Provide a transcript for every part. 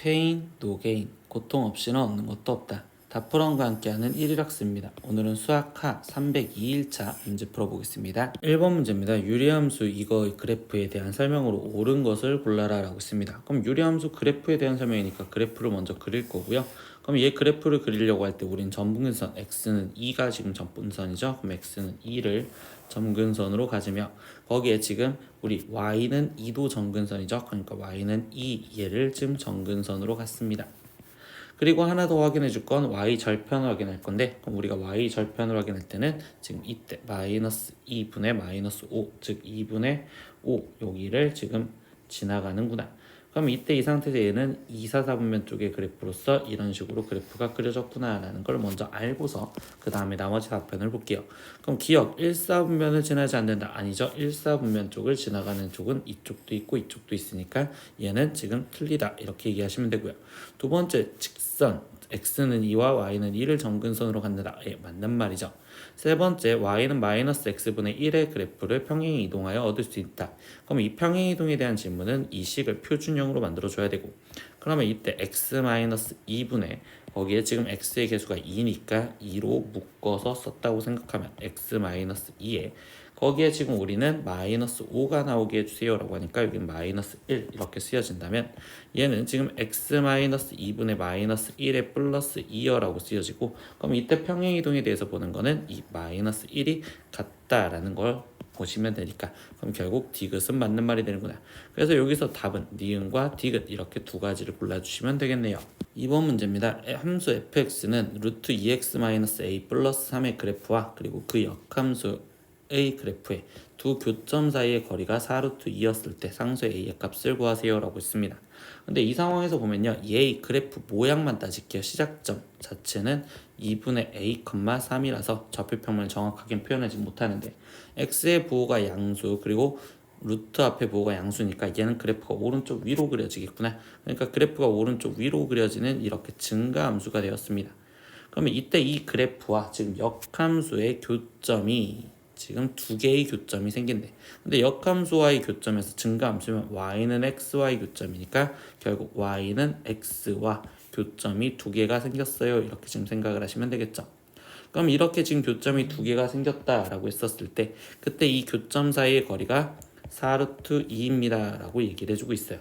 페인, 노게인, 고통 없이는 얻는 것도 없다. 다프런과 함께하는 1일학습입니다. 오늘은 수학하 302일차 문제 풀어보겠습니다. 1번 문제입니다. 유리함수 이거 그래프에 대한 설명으로 옳은 것을 골라라 라고 있습니다. 그럼 유리함수 그래프에 대한 설명이니까 그래프를 먼저 그릴 거고요. 그럼 얘 그래프를 그리려고 할 때 우린 점근선 x는 2가 지금 점근선이죠. 그럼 x는 2를 점근선으로 가지며 거기에 지금 우리 y는 2도 점근선이죠. 그러니까 y는 2 얘를 지금 점근선으로 갔습니다. 그리고 하나 더 확인해 줄 건 y 절편을 확인할 건데, 그럼 우리가 y 절편을 확인할 때는 지금 이때 마이너스 2분의 마이너스 5, 즉 2분의 5 여기를 지금 지나가는구나. 그럼 이때 이 상태에서 얘는 2, 4, 4분면 쪽의 그래프로서 이런 식으로 그래프가 그려졌구나 라는 걸 먼저 알고서 그 다음에 나머지 답변을 볼게요. 그럼 기억 1, 4분면을 지나지 않는다. 아니죠. 1, 4분면 쪽을 지나가는 쪽은 이쪽도 있고 이쪽도 있으니까 얘는 지금 틀리다 이렇게 얘기하시면 되고요. 두 번째 직선 x는 2와 y는 2를 점근선으로 갖는다. 예, 맞는 말이죠. 세 번째 y는 마이너스 x분의 1의 그래프를 평행 이동하여 얻을 수 있다. 그럼 이 평행 이동에 대한 질문은 이 식을 표준형으로 만들어 줘야 되고, 그러면 이때 x 마이너스 2분의 거기에 지금 x의 개수가 2니까 2로 묶어서 썼다고 생각하면 x 마이너스 2에 거기에 지금 우리는 마이너스 5가 나오게 해주세요 라고 하니까 여기 마이너스 1 이렇게 쓰여진다면 얘는 지금 x 마이너스 2분의 마이너스 1에 플러스 2여 라고 쓰여지고, 그럼 이때 평행이동에 대해서 보는 거는 이 마이너스 1이 같다라는 걸 보시면 되니까, 그럼 결국 디귿은 맞는 말이 되는구나. 그래서 여기서 답은 니은과 디귿 이렇게 두 가지를 골라주시면 되겠네요. 2번 문제입니다. 함수 fx는 루트 2x-a 플러스 3의 그래프와 그리고 그 역함수 A 그래프의 두 교점 사이의 거리가 4루트 2였을 때 상수의 A의 값을 구하세요 라고 있습니다. 근데 이 상황에서 보면요, 얘의 그래프 모양만 따질게요. 시작점 자체는 2분의 A, 3이라서 좌표평면을 정확하게 표현하지 못하는데 x의 부호가 양수 그리고 루트 앞에 부호가 양수니까 얘는 그래프가 오른쪽 위로 그려지겠구나. 그러니까 그래프가 오른쪽 위로 그려지는 이렇게 증가함수가 되었습니다. 그러면 이때 이 그래프와 지금 역함수의 교점이 지금 두 개의 교점이 생긴대. 근데 역함수와의 교점에서 증가함수면 y는 xy 교점이니까 결국 y는 x와 교점이 두 개가 생겼어요. 이렇게 지금 생각을 하시면 되겠죠. 그럼 이렇게 지금 교점이 두 개가 생겼다라고 했었을 때 그때 이 교점 사이의 거리가 4루트 2입니다 라고 얘기를 해주고 있어요.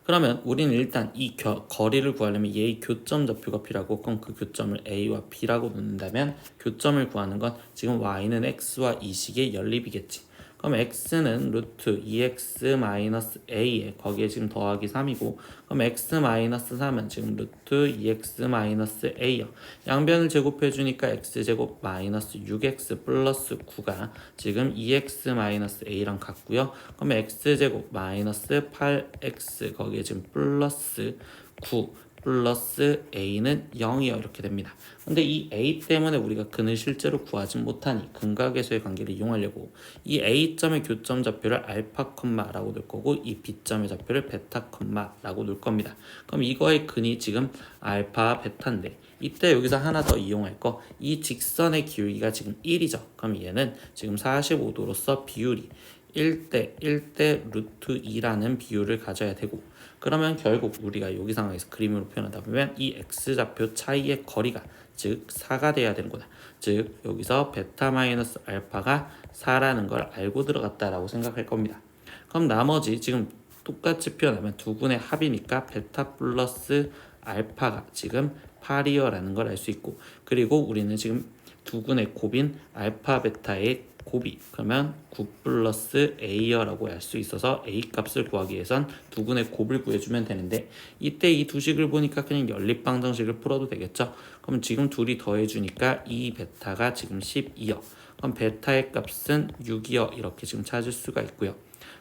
그러면 우리는 일단 이 거리를 구하려면 얘의 교점 좌표가 필요하고, 그럼 그 교점을 A와 B라고 놓는다면 교점을 구하는 건 지금 Y는 X와 이 식의 연립이겠지. 그럼 X는 루트 2X-A에 거기에 지금 더하기 3이고, 그럼 X-3은 지금 루트 2X-A요. 양변을 제곱해주니까 X제곱 마이너스 6X 플러스 9가 지금 2X-A랑 같고요. 그럼 X제곱 마이너스 8X 거기에 지금 플러스 9 플러스 A는 0이요 이렇게 됩니다. 근데 이 A 때문에 우리가 근을 실제로 구하지 못하니 근각에서의 관계를 이용하려고 이 A점의 교점 좌표를 알파 콤마라고 넣을 거고 이 B점의 좌표를 베타 콤마라고 넣을 겁니다. 그럼 이거의 근이 지금 알파 베타인데 이때 여기서 하나 더 이용할 거, 이 직선의 기울기가 지금 1이죠. 그럼 얘는 지금 45도로서 비율이 1대 1대 루트 2라는 비율을 가져야 되고, 그러면 결국 우리가 여기 상황에서 그림으로 표현하다 보면 이 x좌표 차이의 거리가 즉 4가 돼야 되는구나. 즉 여기서 베타 마이너스 알파가 4라는 걸 알고 들어갔다라고 생각할 겁니다. 그럼 나머지 지금 똑같이 표현하면 두 군의 합이니까 베타 플러스 알파가 지금 8이어라는 걸 알 수 있고, 그리고 우리는 지금 두 군의 곱인 알파 베타의 곱이 그러면 9 플러스 A여라고 알 수 있어서 A 값을 구하기 위해선 두 군의 곱을 구해주면 되는데 이때 이 두 식을 보니까 그냥 연립방정식을 풀어도 되겠죠. 그럼 지금 둘이 더해주니까 이 베타가 지금 12여. 그럼 베타의 값은 6이여 이렇게 지금 찾을 수가 있고요.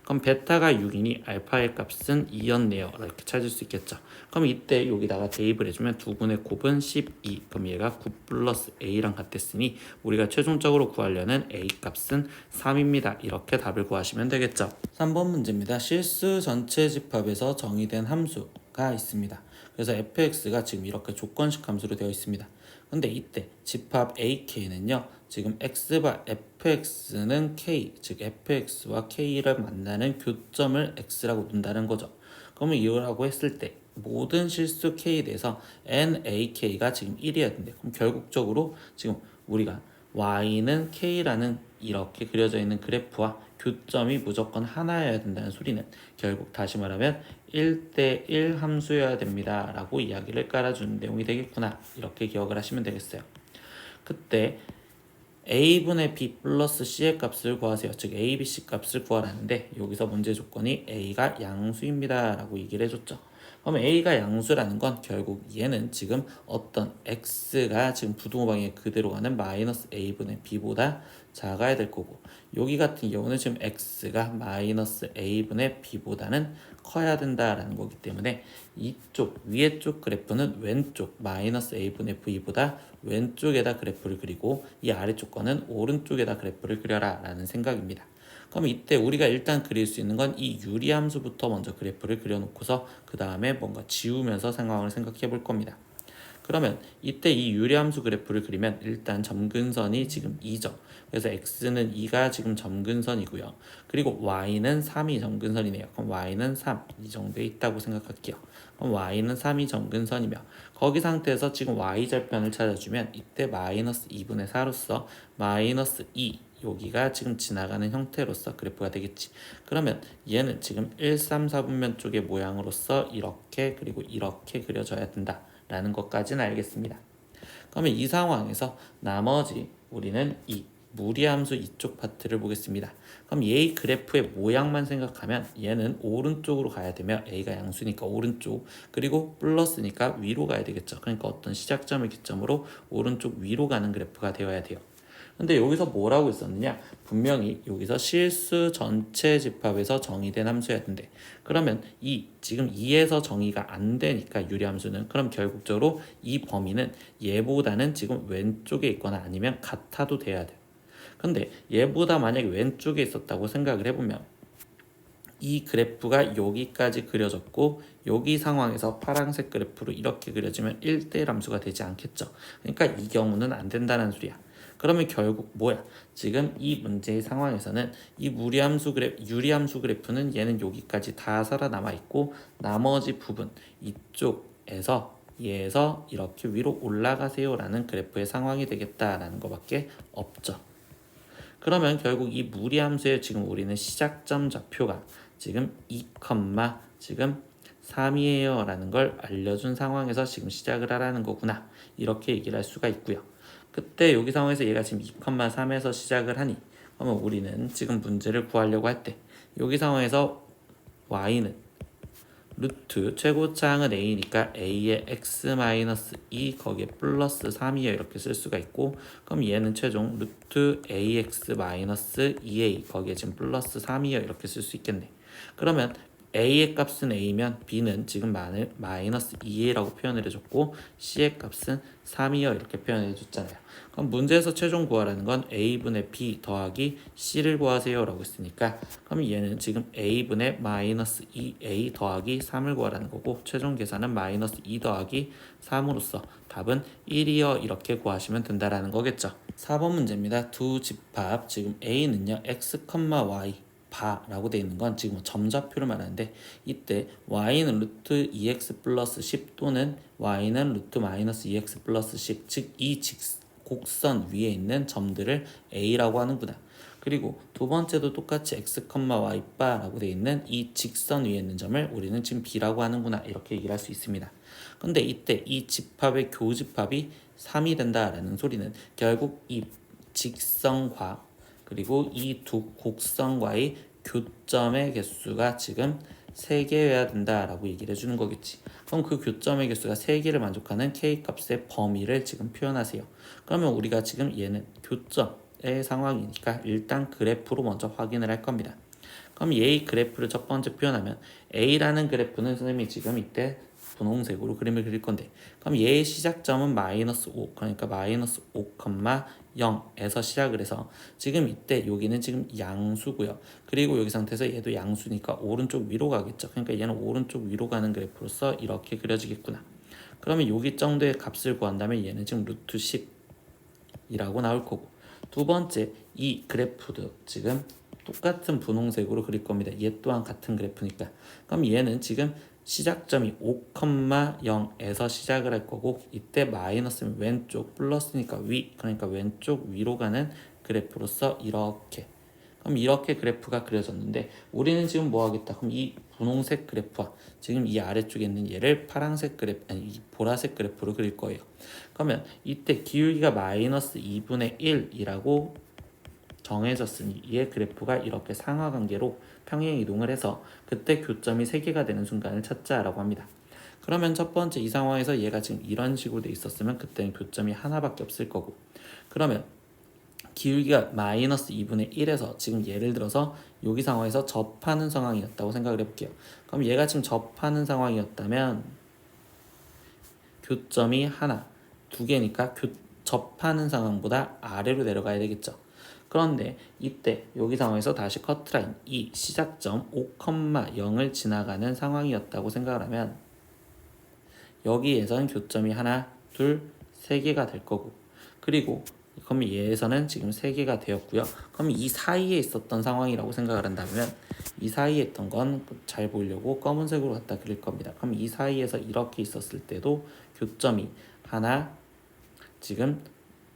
그럼 베타가 6이니 알파의 값은 2였네요 이렇게 찾을 수 있겠죠. 그럼 이때 여기다가 대입을 해주면 두 군의 곱은 12, 그럼 얘가 9 플러스 A랑 같았으니 우리가 최종적으로 구하려는 A 값은 3입니다. 이렇게 답을 구하시면 되겠죠. 3번 문제입니다. 실수 전체 집합에서 정의된 함수가 있습니다. 그래서 fx가 지금 이렇게 조건식 함수로 되어 있습니다. 근데 이때 집합 ak는요 지금 x바 fx는 k, 즉 fx와 k를 만나는 교점을 x라고 둔다는 거죠. 그러면 이거라고 했을 때 모든 실수 k에 대해서 nak가 지금 1이어야 된대. 그럼 결국적으로 지금 우리가 y는 k라는 이렇게 그려져 있는 그래프와 교점이 무조건 하나여야 된다는 소리는 결국 다시 말하면 1대1 함수여야 됩니다 라고 이야기를 깔아주는 내용이 되겠구나. 이렇게 기억을 하시면 되겠어요. 그때 a분의 b 플러스 c의 값을 구하세요. 즉 a, b, c 값을 구하라는데 여기서 문제 조건이 a가 양수입니다 라고 얘기를 해줬죠. 그럼 a가 양수라는 건 결국 얘는 지금 어떤 x가 지금 부등호 방향에 그대로 가는 마이너스 a분의 b보다 작아야 될 거고, 여기 같은 경우는 지금 x가 마이너스 a분의 b보다는 커야 된다라는 거기 때문에 이쪽 위에 쪽 그래프는 왼쪽 마이너스 a분의 v보다 왼쪽에다 그래프를 그리고 이 아래쪽 거는 오른쪽에다 그래프를 그려라 라는 생각입니다. 그럼 이때 우리가 일단 그릴 수 있는 건 이 유리함수부터 먼저 그래프를 그려놓고서 그 다음에 뭔가 지우면서 상황을 생각해 볼 겁니다. 그러면 이때 이 유리함수 그래프를 그리면 일단 점근선이 지금 2죠. 그래서 x는 2가 지금 점근선이고요. 그리고 y는 3이 점근선이네요. 그럼 y는 3 이 정도에 있다고 생각할게요. 그럼 y는 3이 점근선이며 거기 상태에서 지금 y절편을 찾아주면 이때 마이너스 2분의 4로서 마이너스 2 여기가 지금 지나가는 형태로서 그래프가 되겠지. 그러면 얘는 지금 1, 3, 4분면 쪽의 모양으로서 이렇게 그리고 이렇게 그려져야 된다 라는 것까지는 알겠습니다. 그러면 이 상황에서 나머지 우리는 이 무리함수 이쪽 파트를 보겠습니다. 그럼 얘의 그래프의 모양만 생각하면 얘는 오른쪽으로 가야 되며 a가 양수니까 오른쪽, 그리고 플러스니까 위로 가야 되겠죠. 그러니까 어떤 시작점을 기점으로 오른쪽 위로 가는 그래프가 되어야 돼요. 근데 여기서 뭐라고 있었느냐? 분명히 여기서 실수 전체 집합에서 정의된 함수였는데, 그러면 이 지금 2에서 정의가 안 되니까 유리함수는, 그럼 결국적으로 이 범위는 얘보다는 지금 왼쪽에 있거나 아니면 같아도 돼야 돼요. 근데 얘보다 만약에 왼쪽에 있었다고 생각을 해보면 이 그래프가 여기까지 그려졌고 여기 상황에서 파란색 그래프로 이렇게 그려지면 1대1 함수가 되지 않겠죠. 그러니까 이 경우는 안 된다는 소리야. 그러면 결국 뭐야? 지금 이 문제의 상황에서는 이 유리함수 그래프는 얘는 여기까지 다 살아남아 있고 나머지 부분 이쪽에서 얘에서 이렇게 위로 올라가세요 라는 그래프의 상황이 되겠다라는 것밖에 없죠. 그러면 결국 이 무리함수의 지금 우리는 시작점 좌표가 지금 2, 지금 3이에요 라는 걸 알려준 상황에서 지금 시작을 하라는 거구나, 이렇게 얘기를 할 수가 있고요. 그때 여기 상황에서 얘가 지금 2,3에서 시작을 하니, 그러면 우리는 지금 문제를 구하려고 할 때 여기 상황에서 y는 루트 최고차항은 a니까 a의 x-2 거기에 플러스 3이에요 이렇게 쓸 수가 있고, 그럼 얘는 최종 루트 ax-2a 거기에 지금 플러스 3이에요 이렇게 쓸 수 있겠네. 그러면 a의 값은 a면 b는 지금 마이너스 2a라고 표현을 해줬고 c의 값은 3이요 이렇게 표현을 해줬잖아요. 그럼 문제에서 최종 구하라는 건 a분의 b 더하기 c를 구하세요 라고 했으니까, 그럼 얘는 지금 a분의 마이너스 2a 더하기 3을 구하라는 거고 최종 계산은 마이너스 2 더하기 3으로서 답은 1이요 이렇게 구하시면 된다라는 거겠죠. 4번 문제입니다. 두 집합 지금 a는요 x, y 바라고 되어 있는 건 지금 점좌표를 말하는데, 이때 y는 루트 2x 플러스 10 또는 y는 루트 마이너스 2x 플러스 10, 즉 이 곡선 위에 있는 점들을 a라고 하는구나. 그리고 두 번째도 똑같이 x, y 바라고 되어 있는 이 직선 위에 있는 점을 우리는 지금 b라고 하는구나, 이렇게 얘기를 할 수 있습니다. 근데 이때 이 집합의 교집합이 3이 된다라는 소리는 결국 이 직선과 그리고 이 두 곡선과의 교점의 개수가 지금 3개여야 된다라고 얘기를 해주는 거겠지. 그럼 그 교점의 개수가 3개를 만족하는 k값의 범위를 지금 표현하세요. 그러면 우리가 지금 얘는 교점의 상황이니까 일단 그래프로 먼저 확인을 할 겁니다. 그럼 얘의 그래프를 첫 번째 표현하면 a라는 그래프는 선생님이 지금 이때 분홍색으로 그림을 그릴 건데, 그럼 얘의 시작점은 마이너스 5, 그러니까 마이너스 5,0에서 시작을 해서 지금 이때 여기는 지금 양수고요. 그리고 여기 상태에서 얘도 양수니까 오른쪽 위로 가겠죠. 그러니까 얘는 오른쪽 위로 가는 그래프로서 이렇게 그려지겠구나. 그러면 여기 정도의 값을 구한다면 얘는 지금 루트 10이라고 나올 거고, 두 번째 이 그래프도 지금 똑같은 분홍색으로 그릴 겁니다. 얘 또한 같은 그래프니까. 그럼 얘는 지금 시작점이 5,0에서 시작을 할 거고 이때 마이너스면 왼쪽, 플러스니까 위, 그러니까 왼쪽 위로 가는 그래프로서 이렇게, 그럼 이렇게 그래프가 그려졌는데 우리는 지금 뭐 하겠다? 그럼 이 분홍색 그래프와 지금 이 아래쪽에 있는 얘를 파란색 그래프, 아니 이 보라색 그래프로 그릴 거예요. 그러면 이때 기울기가 마이너스 2분의 1이라고 정해졌으니 이의 그래프가 이렇게 상하관계로 평행 이동을 해서 그때 교점이 3개가 되는 순간을 찾자라고 합니다. 그러면 첫 번째 이 상황에서 얘가 지금 이런 식으로 돼 있었으면 그때는 교점이 하나밖에 없을 거고, 그러면 기울기가 마이너스 2분의 1에서 지금 예를 들어서 여기 상황에서 접하는 상황이었다고 생각을 해볼게요. 그럼 얘가 지금 접하는 상황이었다면 교점이 하나, 두 개니까 접하는 상황보다 아래로 내려가야 되겠죠. 그런데 이때 여기 상황에서 다시 커트라인 이 시작점 5,0을 지나가는 상황이었다고 생각을 하면 여기에선 교점이 하나, 둘, 세 개가 될 거고, 그리고 그럼 얘에서는 지금 세 개가 되었고요. 그럼 이 사이에 있었던 상황이라고 생각을 한다면 이 사이에 있던 건 잘 보이려고 검은색으로 갖다 그릴 겁니다. 그럼 이 사이에서 이렇게 있었을 때도 교점이 하나, 지금,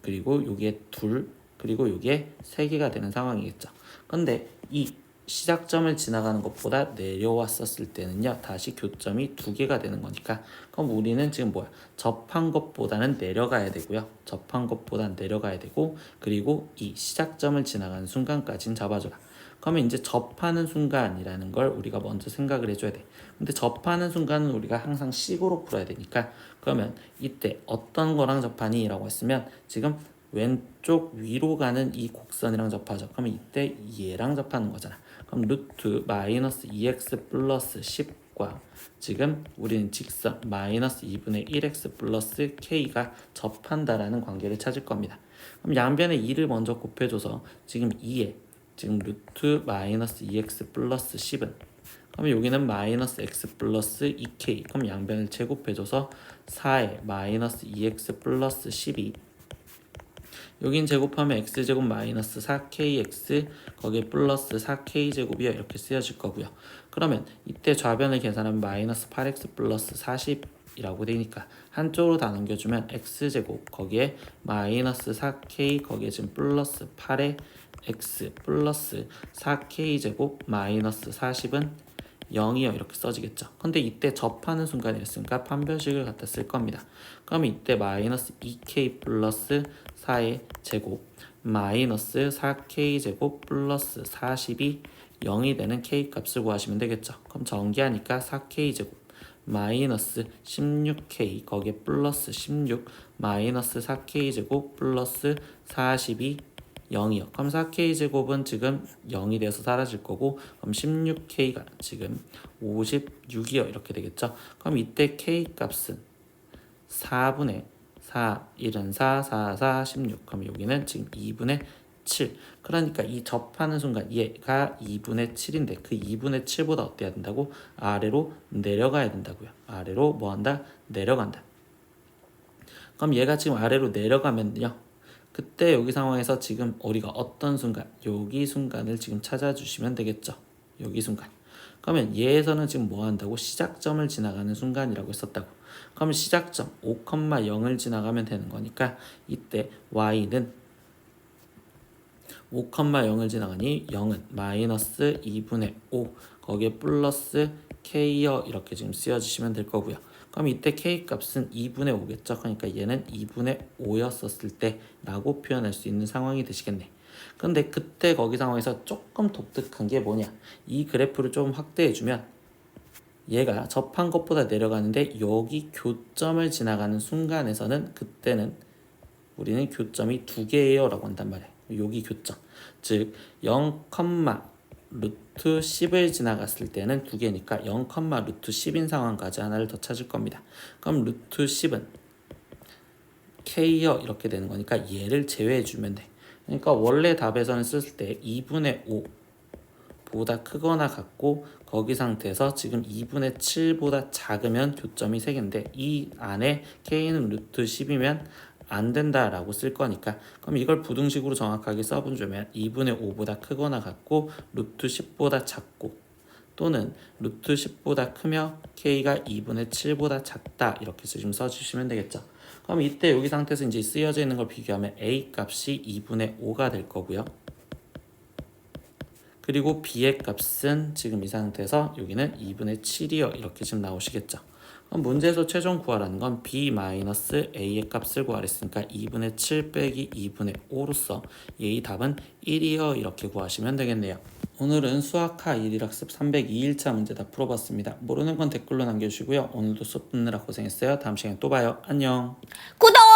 그리고 요게 둘, 그리고 요게 세 개가 되는 상황이겠죠. 근데 이 시작점을 지나가는 것보다 내려왔었을 때는요 다시 교점이 두 개가 되는 거니까, 그럼 우리는 지금 뭐야, 접한 것보다는 내려가야 되고요, 접한 것보다는 내려가야 되고, 그리고 이 시작점을 지나가는 순간까지는 잡아줘라. 그러면 이제 접하는 순간이라는 걸 우리가 먼저 생각을 해줘야 돼. 근데 접하는 순간은 우리가 항상 식으로 풀어야 되니까, 그러면 이때 어떤 거랑 접하니? 라고 했으면 지금 왼쪽 위로 가는 이 곡선이랑 접하죠. 그러면 이때 얘랑 접하는 거잖아. 그럼 루트 마이너스 2x 플러스 10과 지금 우리는 직선 마이너스 2분의 1x 플러스 k가 접한다라는 관계를 찾을 겁니다. 그럼 양변에 2를 먼저 곱해줘서 지금 2에 지금 루트 마이너스 2x 플러스 10은, 그럼 여기는 마이너스 x 플러스 2k, 그럼 양변을 제곱해줘서 4에 마이너스 2x 플러스 12, 여긴 제곱하면 x제곱 마이너스 4kx 거기에 플러스 4k제곱이요 이렇게 쓰여질 거고요. 그러면 이때 좌변을 계산하면 마이너스 8x 플러스 40이라고 되니까 한쪽으로 다 넘겨주면 x제곱 거기에 마이너스 4k 거기에 지금 플러스 8에 x 플러스 4k제곱 마이너스 40은 0이요 이렇게 써지겠죠. 근데 이때 접하는 순간이었으니까 판별식을 갖다 쓸 겁니다. 그럼 이때 마이너스 2k 플러스 4의 제곱 마이너스 4k 제곱 플러스 40이 0이 되는 k 값을 구하시면 되겠죠. 그럼 전기하니까 4k 제곱 마이너스 16k 거기에 플러스 16 마이너스 4k 제곱 플러스 42 0이요. 그럼 4k 제곱은 지금 0이 돼서 사라질 거고, 그럼 16k가 지금 56이요 이렇게 되겠죠. 그럼 이때 k 값은 4분의 4, 1은 4, 4, 4, 16. 그럼 여기는 지금 2분의 7. 그러니까 이 접하는 순간 얘가 2분의 7인데 그 2분의 7보다 어때야 된다고? 아래로 내려가야 된다고요. 아래로 뭐 한다? 내려간다. 그럼 얘가 지금 아래로 내려가면요, 그때 여기 상황에서 지금 우리가 어떤 순간, 여기 순간을 지금 찾아주시면 되겠죠. 여기 순간. 그러면 얘에서는 지금 뭐 한다고? 시작점을 지나가는 순간이라고 했었다고. 그러면 시작점 5,0을 지나가면 되는 거니까 이때 y는 5,0을 지나가니 0은 마이너스 2분의 5 거기에 플러스 k여 이렇게 지금 쓰여주시면 될 거고요. 그럼 이때 k 값은 2분의 5겠죠. 그러니까 얘는 2분의 5였었을 때 라고 표현할 수 있는 상황이 되시겠네. 근데 그때 거기 상황에서 조금 독특한 게 뭐냐, 이 그래프를 좀 확대해주면 얘가 접한 것보다 내려가는데 여기 교점을 지나가는 순간에서는 그때는 우리는 교점이 두 개예요 라고 한단 말이에요. 여기 교점, 즉 0, 루트 10을 지나갔을 때는 두 개니까 0, 루트 10인 상황까지 하나를 더 찾을 겁니다. 그럼 루트 10은 k여 이렇게 되는 거니까 얘를 제외해 주면 돼. 그러니까 원래 답에서는 쓸 때 2분의 5 보다 크거나 같고 거기 상태에서 지금 2분의 7보다 작으면 교점이 3개인데 이 안에 k는 루트 10이면 안 된다라고 쓸 거니까, 그럼 이걸 부등식으로 정확하게 써보면 2분의 5보다 크거나 같고 루트 10보다 작고 또는 루트 10보다 크며 k가 2분의 7보다 작다 이렇게 지금 써주시면 되겠죠. 그럼 이때 여기 상태에서 이제 쓰여져 있는 걸 비교하면 a 값이 2분의 5가 될 거고요. 그리고 b의 값은 지금 이 상태에서 여기는 2분의 7이요 이렇게 지금 나오시겠죠. 그럼 문제에서 최종 구하라는 건 b-a의 값을 구하랬으니까 2분의 7 빼기 2분의 5로서 얘의 답은 1이요 이렇게 구하시면 되겠네요. 오늘은 수학하 1일학습 302일차 문제 다 풀어봤습니다. 모르는 건 댓글로 남겨주시고요. 오늘도 수업 듣느라 고생했어요. 다음 시간에 또 봐요. 안녕. 구독!